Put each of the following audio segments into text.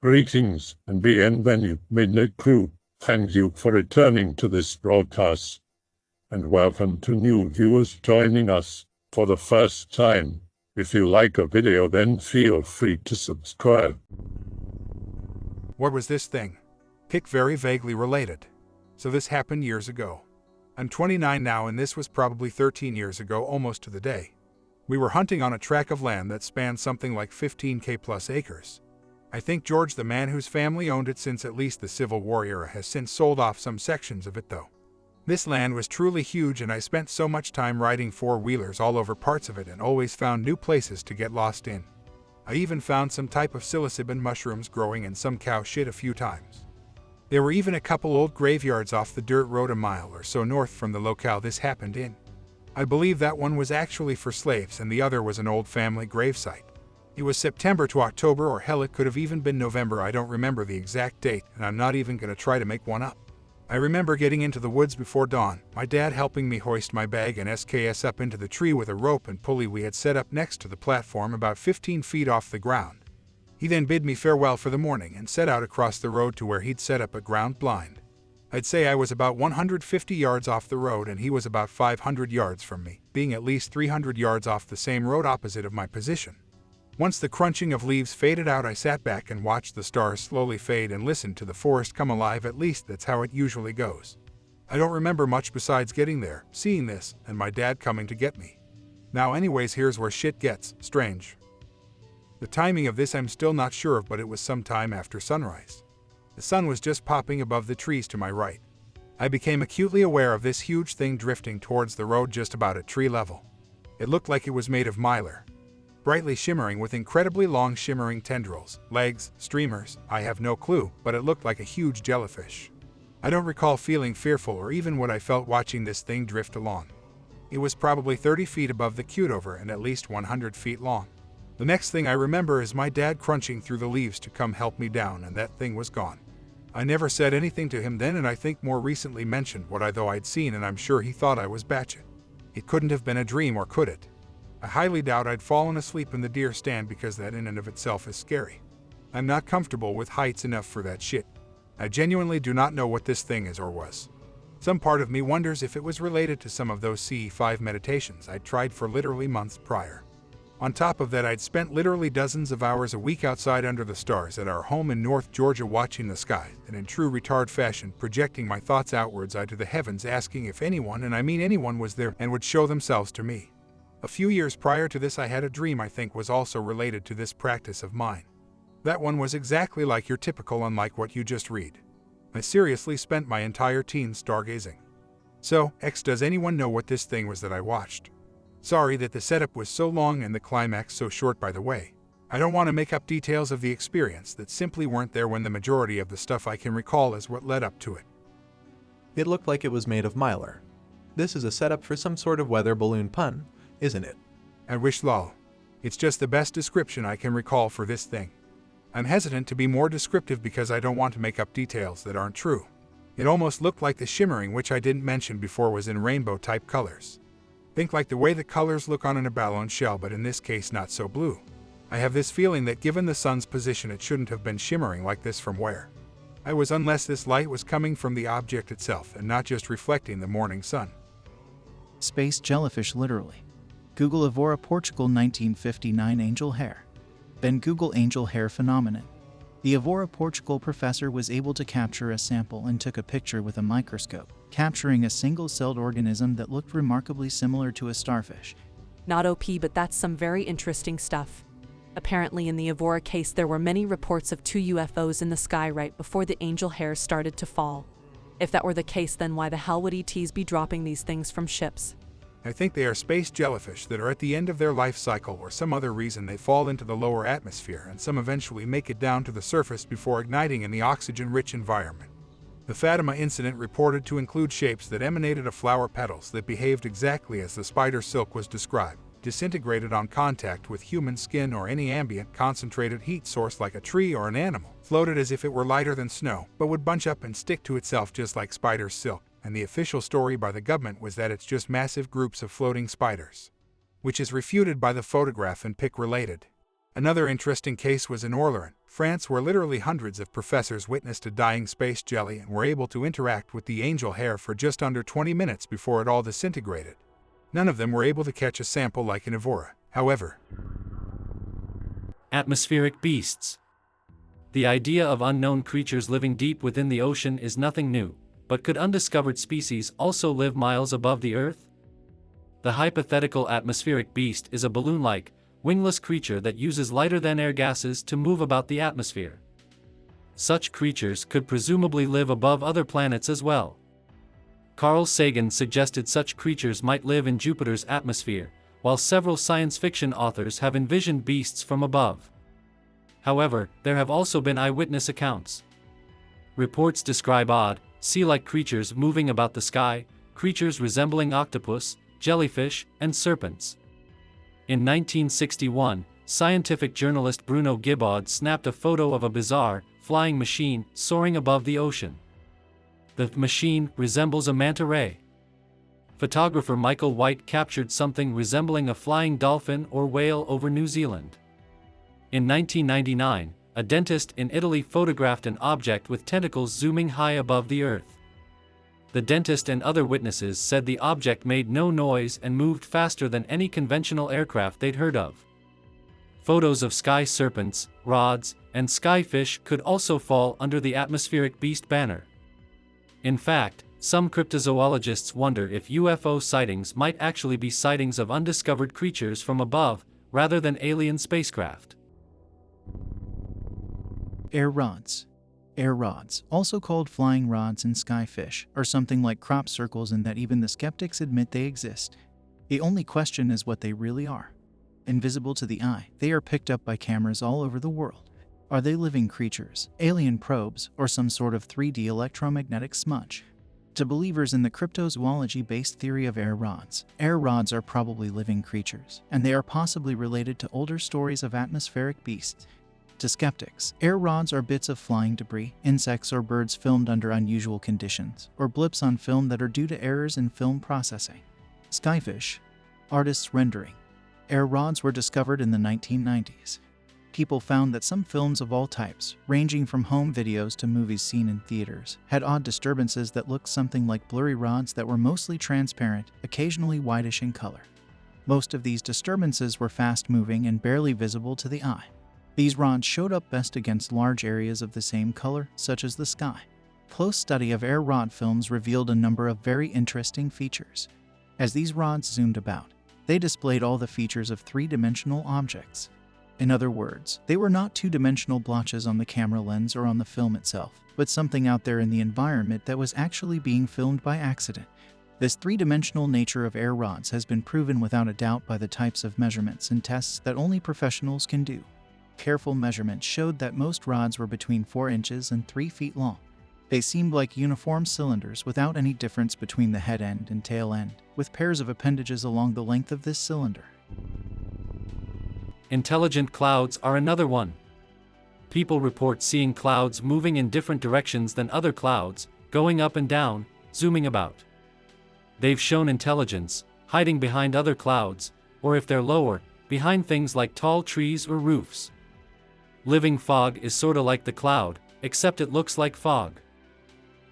Greetings and bienvenue, midnight crew. Thank you for returning to this broadcast. And welcome to new viewers joining us for the first time. If you like a video, then feel free to subscribe. What was this thing? Pick very vaguely related. So this happened years ago. I'm 29 now, and this was probably 13 years ago, almost to the day. We were hunting on a tract of land that spanned something like 15k plus acres. I think George, the man whose family owned it since at least the Civil War era, has since sold off some sections of it though. This land was truly huge, and I spent so much time riding four-wheelers all over parts of it and always found new places to get lost in. I even found some type of psilocybin mushrooms growing in some cow shit a few times. There were even a couple old graveyards off the dirt road a mile or so north from the locale this happened in. I believe that one was actually for slaves and the other was an old family gravesite. It was September to October, or hell, it could have even been November. I don't remember the exact date, and I'm not even going to try to make one up. I remember getting into the woods before dawn, my dad helping me hoist my bag and SKS up into the tree with a rope and pulley we had set up next to the platform about 15 feet off the ground. He then bid me farewell for the morning and set out across the road to where he'd set up a ground blind. I'd say I was about 150 yards off the road and he was about 500 yards from me, being at least 300 yards off the same road opposite of my position. Once the crunching of leaves faded out, I sat back and watched the stars slowly fade and listened to the forest come alive. At least that's how it usually goes. I don't remember much besides getting there, seeing this, and my dad coming to get me. Now anyways, here's where shit gets strange. The timing of this I'm still not sure of, but it was some time after sunrise. The sun was just popping above the trees to my right. I became acutely aware of this huge thing drifting towards the road just about at tree level. It looked like it was made of mylar. Brightly shimmering with incredibly long shimmering tendrils, legs, streamers, I have no clue, but it looked like a huge jellyfish. I don't recall feeling fearful or even what I felt watching this thing drift along. It was probably 30 feet above the cutover and at least 100 feet long. The next thing I remember is my dad crunching through the leaves to come help me down, and that thing was gone. I never said anything to him then, and I think more recently mentioned what I'd seen, and I'm sure he thought I was batshit. It couldn't have been a dream, or could it? I highly doubt I'd fallen asleep in the deer stand, because that in and of itself is scary. I'm not comfortable with heights enough for that shit. I genuinely do not know what this thing is or was. Some part of me wonders if it was related to some of those CE5 meditations I'd tried for literally months prior. On top of that, I'd spent literally dozens of hours a week outside under the stars at our home in North Georgia watching the sky, and in true retard fashion projecting my thoughts outwards to the heavens, asking if anyone, and I mean anyone, was there and would show themselves to me. A few years prior to this, I had a dream I think was also related to this practice of mine. That one was exactly like your typical, unlike what you just read. I seriously spent my entire teens stargazing. So, does anyone know what this thing was that I watched? Sorry that the setup was so long and the climax so short, by the way. I don't want to make up details of the experience that simply weren't there when the majority of the stuff I can recall is what led up to it. It looked like it was made of mylar. This is a setup for some sort of weather balloon pun, isn't it? I wish, lol. It's just the best description I can recall for this thing. I'm hesitant to be more descriptive because I don't want to make up details that aren't true. It almost looked like the shimmering, which I didn't mention before, was in rainbow-type colors. Think like the way the colors look on an abalone shell, but in this case not so blue. I have this feeling that given the sun's position, it shouldn't have been shimmering like this from where I was, unless this light was coming from the object itself and not just reflecting the morning sun. Space jellyfish literally. Google Evora Portugal 1959 angel hair. Then Google angel hair phenomenon. The Evora Portugal professor was able to capture a sample and took a picture with a microscope, capturing a single-celled organism that looked remarkably similar to a starfish. Not OP, but that's some very interesting stuff. Apparently in the Evora case there were many reports of 2 UFOs in the sky right before the angel hair started to fall. If that were the case, then why the hell would ETs be dropping these things from ships? I think they are space jellyfish that are at the end of their life cycle, or some other reason they fall into the lower atmosphere, and some eventually make it down to the surface before igniting in the oxygen-rich environment. The Fatima incident reported to include shapes that emanated of flower petals that behaved exactly as the spider silk was described, disintegrated on contact with human skin or any ambient concentrated heat source like a tree or an animal, floated as if it were lighter than snow, but would bunch up and stick to itself just like spider silk. And the official story by the government was that it's just massive groups of floating spiders, which is refuted by the photograph and pic related. Another interesting case was in Orléans, France, where literally hundreds of professors witnessed a dying space jelly and were able to interact with the angel hair for just under 20 minutes before it all disintegrated. None of them were able to catch a sample like an Evora, however. Atmospheric beasts. The idea of unknown creatures living deep within the ocean is nothing new, but could undiscovered species also live miles above the Earth? The hypothetical atmospheric beast is a balloon-like, wingless creature that uses lighter-than-air gases to move about the atmosphere. Such creatures could presumably live above other planets as well. Carl Sagan suggested such creatures might live in Jupiter's atmosphere, while several science fiction authors have envisioned beasts from above. However, there have also been eyewitness accounts. Reports describe odd, sea-like creatures moving about the sky, creatures resembling octopus, jellyfish, and serpents. In 1961, scientific journalist Bruno Gibaud snapped a photo of a bizarre, flying machine soaring above the ocean. The machine resembles a manta ray. Photographer Michael White captured something resembling a flying dolphin or whale over New Zealand. In 1999, a dentist in Italy photographed an object with tentacles zooming high above the Earth. The dentist and other witnesses said the object made no noise and moved faster than any conventional aircraft they'd heard of. Photos of sky serpents, rods, and skyfish could also fall under the atmospheric beast banner. In fact, some cryptozoologists wonder if UFO sightings might actually be sightings of undiscovered creatures from above, rather than alien spacecraft. Air rods. Air rods, also called flying rods and skyfish, are something like crop circles in that even the skeptics admit they exist. The only question is what they really are. Invisible to the eye, they are picked up by cameras all over the world. Are they living creatures, alien probes, or some sort of 3D electromagnetic smudge? To believers in the cryptozoology-based theory of air rods are probably living creatures, and they are possibly related to older stories of atmospheric beasts. To skeptics, air rods are bits of flying debris, insects or birds filmed under unusual conditions, or blips on film that are due to errors in film processing. Skyfish. Artists rendering. Air rods were discovered in the 1990s. People found that some films of all types, ranging from home videos to movies seen in theaters, had odd disturbances that looked something like blurry rods that were mostly transparent, occasionally whitish in color. Most of these disturbances were fast-moving and barely visible to the eye. These rods showed up best against large areas of the same color, such as the sky. Close study of air rod films revealed a number of very interesting features. As these rods zoomed about, they displayed all the features of three-dimensional objects. In other words, they were not two-dimensional blotches on the camera lens or on the film itself, but something out there in the environment that was actually being filmed by accident. This three-dimensional nature of air rods has been proven without a doubt by the types of measurements and tests that only professionals can do. Careful measurements showed that most rods were between 4 inches and 3 feet long. They seemed like uniform cylinders without any difference between the head end and tail end, with pairs of appendages along the length of this cylinder. Intelligent clouds are another one. People report seeing clouds moving in different directions than other clouds, going up and down, zooming about. They've shown intelligence, hiding behind other clouds, or if they're lower, behind things like tall trees or roofs. Living fog is sorta like the cloud, except it looks like fog.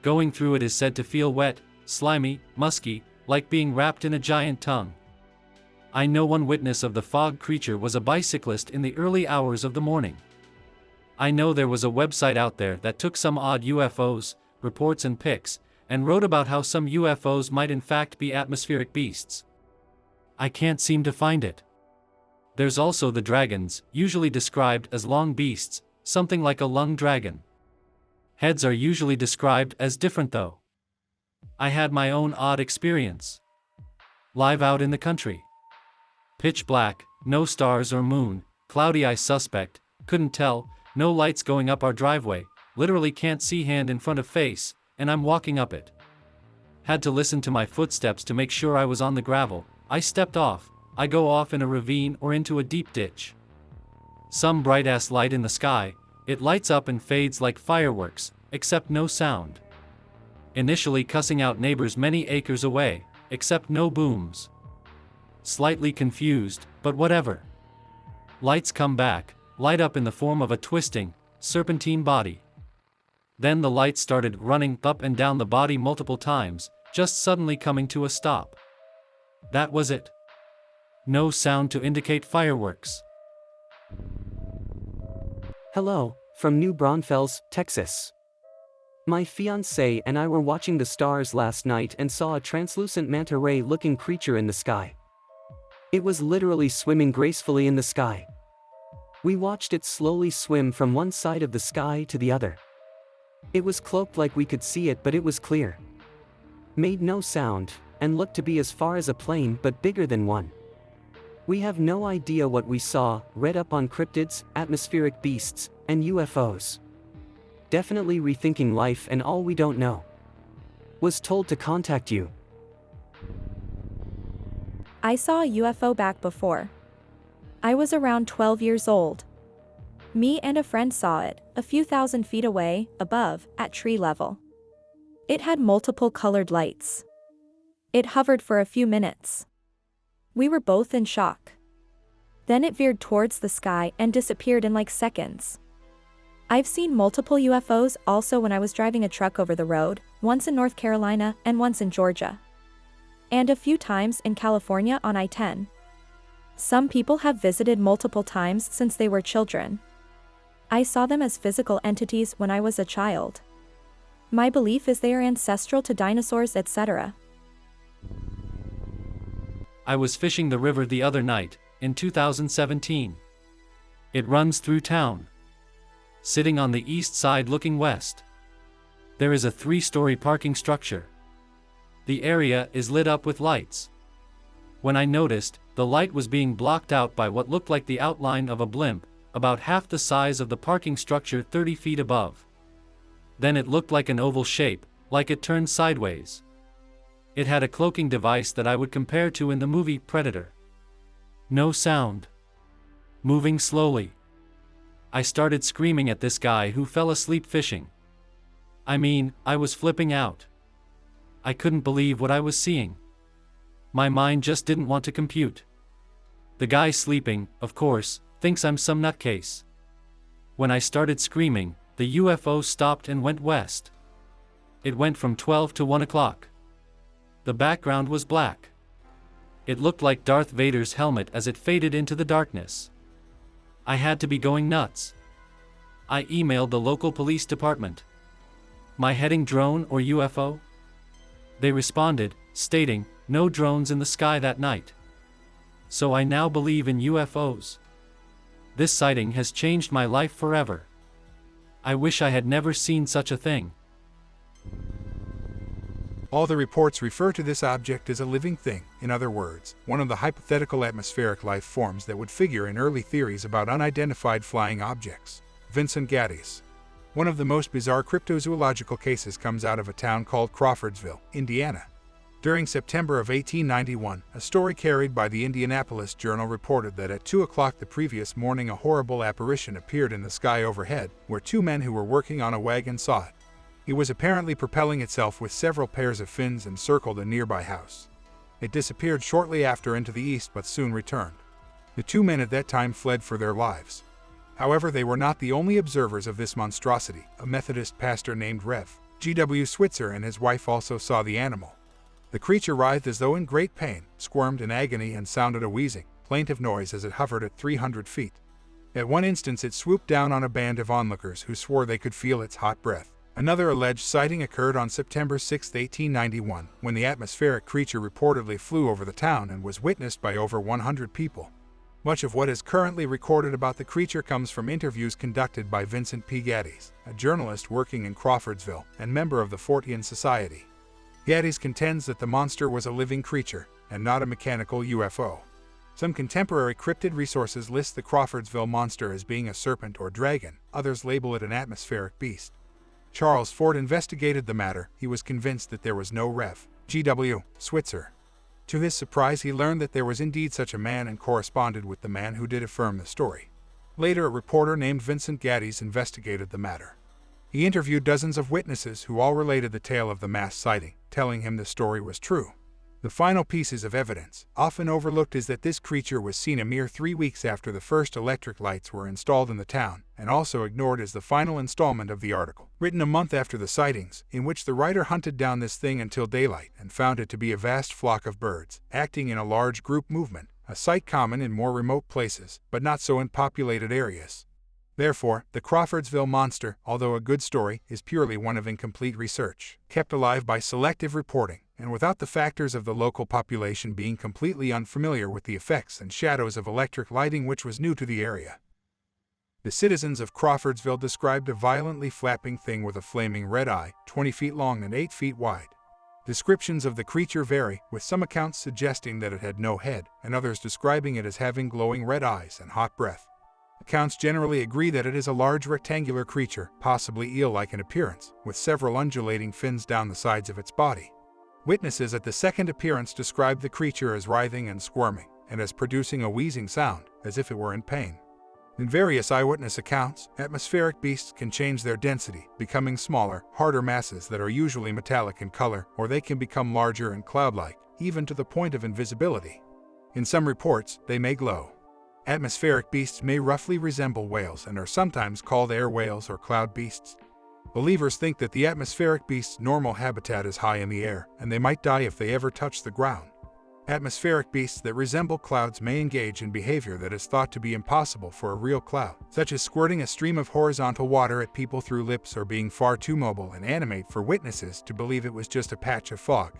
Going through it is said to feel wet, slimy, musky, like being wrapped in a giant tongue. I know one witness of the fog creature was a bicyclist in the early hours of the morning. I know there was a website out there that took some odd UFOs, reports and pics, and wrote about how some UFOs might in fact be atmospheric beasts. I can't seem to find it. There's also the dragons, usually described as long beasts, something like a lung dragon. Heads are usually described as different though. I had my own odd experience. Live out in the country. Pitch black, no stars or moon, cloudy eye suspect, couldn't tell, no lights going up our driveway, literally can't see hand in front of face, and I'm walking up it. Had to listen to my footsteps to make sure I was on the gravel. I stepped off. I go off in a ravine or into a deep ditch. Some bright-ass light in the sky, it lights up and fades like fireworks, except no sound. Initially cussing out neighbors many acres away, except no booms. Slightly confused, but whatever. Lights come back, light up in the form of a twisting, serpentine body. Then the light started running up and down the body multiple times, just suddenly coming to a stop. That was it. No sound to indicate fireworks. Hello, from New Braunfels, Texas. My fiancé and I were watching the stars last night and saw a translucent Manta Ray looking creature in the sky. It was literally swimming gracefully in the sky. We watched it slowly swim from one side of the sky to the other. It was cloaked like we could see it, but it was clear. Made no sound, and looked to be as far as a plane but bigger than one. We have no idea what we saw, read up on cryptids, atmospheric beasts, and UFOs. Definitely rethinking life and all we don't know. Was told to contact you. I saw a UFO back before. I was around 12 years old. Me and a friend saw it, a few thousand feet away, above, at tree level. It had multiple colored lights. It hovered for a few minutes. We were both in shock. Then it veered towards the sky and disappeared in like seconds. I've seen multiple UFOs also when I was driving a truck over the road, once in North Carolina and once in Georgia. And a few times in California on I-10. Some people have visited multiple times since they were children. I saw them as physical entities when I was a child. My belief is they are ancestral to dinosaurs, etc. I was fishing the river the other night, in 2017. It runs through town. Sitting on the east side looking west. There is a 3-story parking structure. The area is lit up with lights. When I noticed, the light was being blocked out by what looked like the outline of a blimp, about half the size of the parking structure 30 feet above. Then it looked like an oval shape, like it turned sideways. It had a cloaking device that I would compare to in the movie Predator. No sound. Moving slowly. I started screaming at this guy who fell asleep fishing. I mean, I was flipping out. I couldn't believe what I was seeing. My mind just didn't want to compute. The guy sleeping, of course, thinks I'm some nutcase. When I started screaming, the UFO stopped and went west. It went from 12 to 1 o'clock. The background was black. It looked like Darth Vader's helmet as it faded into the darkness. I had to be going nuts. I emailed the local police department. My heading drone or UFO? They responded, stating, no drones in the sky that night. So I now believe in UFOs. This sighting has changed my life forever. I wish I had never seen such a thing. All the reports refer to this object as a living thing, in other words, one of the hypothetical atmospheric life forms that would figure in early theories about unidentified flying objects. Vincent Gaddis. One of the most bizarre cryptozoological cases comes out of a town called Crawfordsville, Indiana. During September of 1891, a story carried by the Indianapolis Journal reported that at 2 o'clock the previous morning a horrible apparition appeared in the sky overhead, where 2 men who were working on a wagon saw it. It was apparently propelling itself with several pairs of fins and circled a nearby house. It disappeared shortly after into the east but soon returned. The 2 men at that time fled for their lives. However, they were not the only observers of this monstrosity. A Methodist pastor named Rev. G.W. Switzer and his wife also saw the animal. The creature writhed as though in great pain, squirmed in agony, and sounded a wheezing, plaintive noise as it hovered at 300 feet. At one instance it swooped down on a band of onlookers who swore they could feel its hot breath. Another alleged sighting occurred on September 6, 1891, when the atmospheric creature reportedly flew over the town and was witnessed by over 100 people. Much of what is currently recorded about the creature comes from interviews conducted by Vincent P. Gaddis, a journalist working in Crawfordsville and member of the Fortean Society. Gaddis contends that the monster was a living creature, and not a mechanical UFO. Some contemporary cryptid resources list the Crawfordsville monster as being a serpent or dragon, others label it an atmospheric beast. Charles Ford investigated the matter. He was convinced that there was no Rev. G.W. Switzer. To his surprise, he learned that there was indeed such a man and corresponded with the man who did affirm the story. Later, a reporter named Vincent Gaddis investigated the matter. He interviewed dozens of witnesses who all related the tale of the mass sighting, telling him the story was true. The final pieces of evidence, often overlooked, is that this creature was seen a mere 3 weeks after the first electric lights were installed in the town, and also ignored as the final installment of the article, written a month after the sightings, in which the writer hunted down this thing until daylight and found it to be a vast flock of birds, acting in a large group movement, a sight common in more remote places, but not so in populated areas. Therefore, the Crawfordsville monster, although a good story, is purely one of incomplete research, kept alive by selective reporting, and without the factors of the local population being completely unfamiliar with the effects and shadows of electric lighting, which was new to the area. The citizens of Crawfordsville described a violently flapping thing with a flaming red eye, 20 feet long and 8 feet wide. Descriptions of the creature vary, with some accounts suggesting that it had no head, and others describing it as having glowing red eyes and hot breath. Accounts generally agree that it is a large rectangular creature, possibly eel-like in appearance, with several undulating fins down the sides of its body. Witnesses at the second appearance described the creature as writhing and squirming, and as producing a wheezing sound, as if it were in pain. In various eyewitness accounts, atmospheric beasts can change their density, becoming smaller, harder masses that are usually metallic in color, or they can become larger and cloud-like, even to the point of invisibility. In some reports, they may glow. Atmospheric beasts may roughly resemble whales and are sometimes called air whales or cloud beasts. Believers think that the atmospheric beast's normal habitat is high in the air, and they might die if they ever touch the ground. Atmospheric beasts that resemble clouds may engage in behavior that is thought to be impossible for a real cloud, such as squirting a stream of horizontal water at people through lips or being far too mobile and animate for witnesses to believe it was just a patch of fog.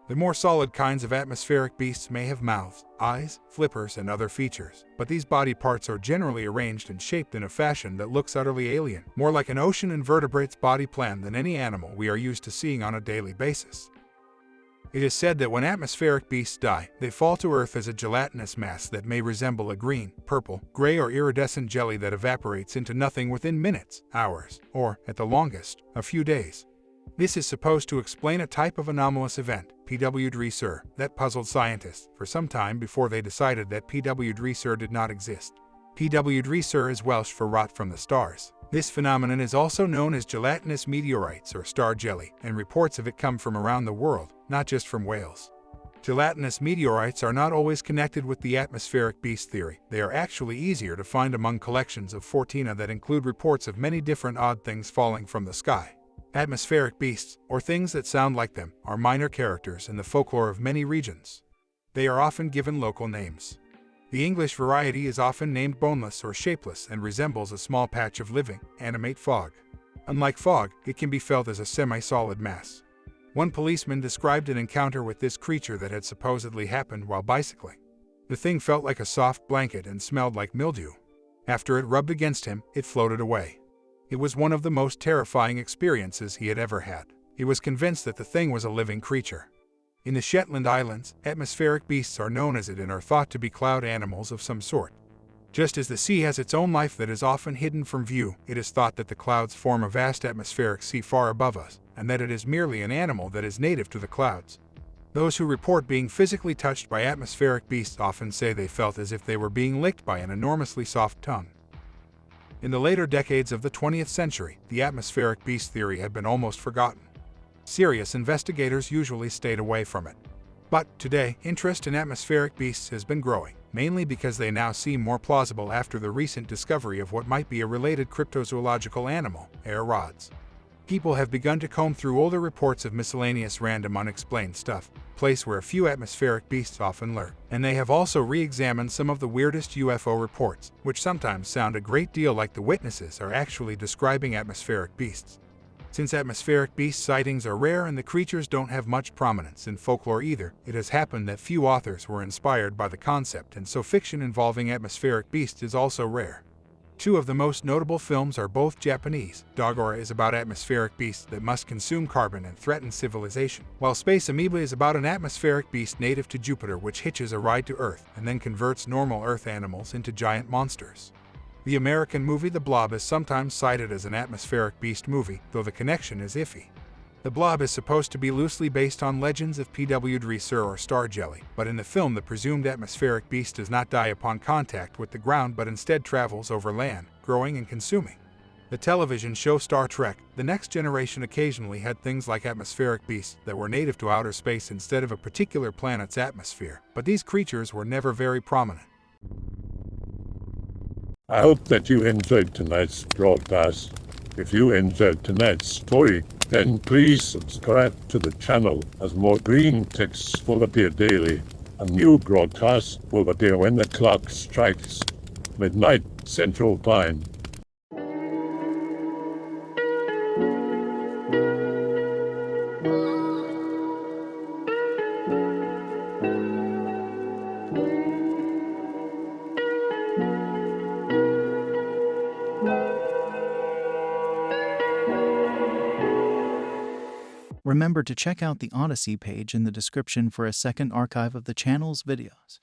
The more solid kinds of atmospheric beasts may have mouths, eyes, flippers, and other features, but these body parts are generally arranged and shaped in a fashion that looks utterly alien, more like an ocean invertebrate's body plan than any animal we are used to seeing on a daily basis. It is said that when atmospheric beasts die, they fall to Earth as a gelatinous mass that may resemble a green, purple, gray, or iridescent jelly that evaporates into nothing within minutes, hours, or, at the longest, a few days. This is supposed to explain a type of anomalous event, PW that puzzled scientists for some time before they decided that PW did not exist. PW is Welsh for rot from the stars. This phenomenon is also known as gelatinous meteorites or star jelly, and reports of it come from around the world, not just from Wales. Gelatinous meteorites are not always connected with the atmospheric beast theory. They are actually easier to find among collections of Fortina that include reports of many different odd things falling from the sky. Atmospheric beasts, or things that sound like them, are minor characters in the folklore of many regions. They are often given local names. The English variety is often named boneless or shapeless and resembles a small patch of living, animate fog. Unlike fog, it can be felt as a semi-solid mass. One policeman described an encounter with this creature that had supposedly happened while bicycling. The thing felt like a soft blanket and smelled like mildew. After it rubbed against him, it floated away. It was one of the most terrifying experiences he had ever had. He was convinced that the thing was a living creature. In the Shetland Islands, atmospheric beasts are known as it and are thought to be cloud animals of some sort. Just as the sea has its own life that is often hidden from view, it is thought that the clouds form a vast atmospheric sea far above us, and that it is merely an animal that is native to the clouds. Those who report being physically touched by atmospheric beasts often say they felt as if they were being licked by an enormously soft tongue. In the later decades of the 20th century, the atmospheric beast theory had been almost forgotten. Serious investigators usually stayed away from it. But today, interest in atmospheric beasts has been growing, mainly because they now seem more plausible after the recent discovery of what might be a related cryptozoological animal, air rods. People have begun to comb through older reports of miscellaneous random unexplained stuff, a place where a few atmospheric beasts often lurk, and they have also re-examined some of the weirdest UFO reports, which sometimes sound a great deal like the witnesses are actually describing atmospheric beasts. Since atmospheric beast sightings are rare and the creatures don't have much prominence in folklore either, it has happened that few authors were inspired by the concept, and so fiction involving atmospheric beasts is also rare. Two of the most notable films are both Japanese. Dogora is about atmospheric beasts that must consume carbon and threaten civilization, while Space Amoeba is about an atmospheric beast native to Jupiter which hitches a ride to Earth and then converts normal Earth animals into giant monsters. The American movie The Blob is sometimes cited as an atmospheric beast movie, though the connection is iffy. The Blob is supposed to be loosely based on legends of PW or star jelly, but in the film the presumed atmospheric beast does not die upon contact with the ground but instead travels over land, growing and consuming. The television show Star Trek: The Next Generation occasionally had things like atmospheric beasts that were native to outer space instead of a particular planet's atmosphere, but these creatures were never very prominent. I hope that you enjoyed tonight's broadcast. If you enjoyed tonight's story, then please subscribe to the channel as more green texts will appear daily. A new broadcast will appear when the clock strikes midnight Central Time. Remember to check out the Odyssey page in the description for a second archive of the channel's videos.